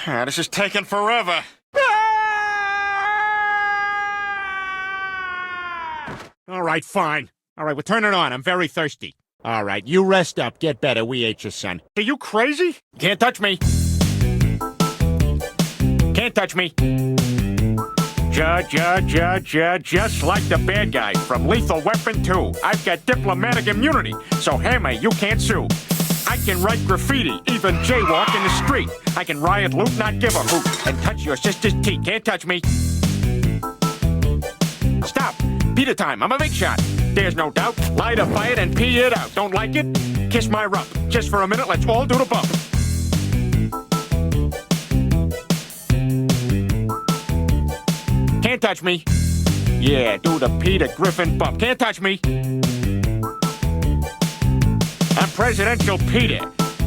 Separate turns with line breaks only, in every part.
This is taking forever.
All right, fine. All right, we'll turn it on. I'm very thirsty. All right, you rest up. Get better. We ate your son.
Are you crazy?
Can't touch me. Can't touch me.
Just like the bad guy from Lethal Weapon 2. I've got diplomatic immunity, so Hammer, you can't sue. I can write graffiti, even jaywalk in the street. I can riot, loot, not give a hoot, and touch your sister's teeth. Can't touch me. Stop. Peter time. I'm a big shot. There's no doubt. Light a fire and pee it out. Don't like it? Kiss my rump. Just for a minute, let's all do the bump. Can't touch me. Yeah, do the Peter Griffin bump. Can't touch me. I'm Presidential Peter.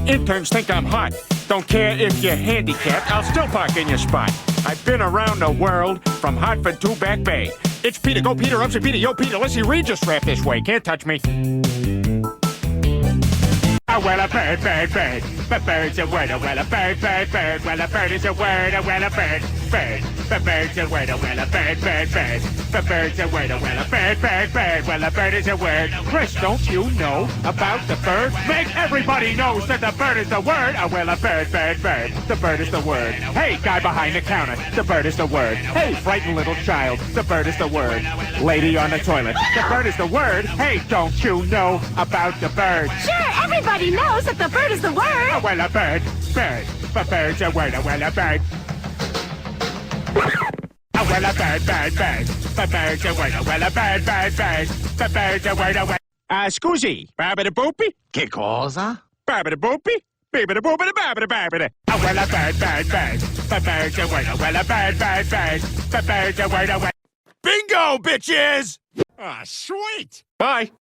Interns think I'm hot. Don't care if you're handicapped, I'll still park in your spot. I've been around the world, from Hartford to Back Bay. It's Peter, go Peter, upsy Peter, yo Peter, let's see Regis rap this way. Can't touch me. Oh, well, a bird, bird, bird. But bird's a word, oh, well, a bird, bird, bird. Well, a bird is a word, oh, well, a bird, bird. But bird's a word, oh, well, a bird, bird, bird. But bird's a word, oh, well, a bird, bird, bird. Well, a bird is a word. Chris, don't you know about the bird? Make everybody knows that the bird is the word. Oh, well, a bird, bird, bird. The bird is the word. Hey, guy behind the counter, the bird is the word. Hey, frightened little child, the bird is the word. Lady on the toilet, the bird is the word. Hey, don't you know about the bird?
Sure, everybody knows that the bird is the word.
Oh, well, a bird, bird. But bird's a word, oh, well, a bird. Oh, well, a bird, bird, bird. But bird's a word, oh, well, a bird, bird, bird. But bird's a word, oh, well. Scusi, babida boopy?
Che cosa?
Babida boopy? Babida boopida babida babida. Oh, well, a bird, bird, bird. But bird's a word, oh, well, a bird, bird, bird. But bird's a word, oh, well. Bingo, bitches! Ah, sweet. Bye.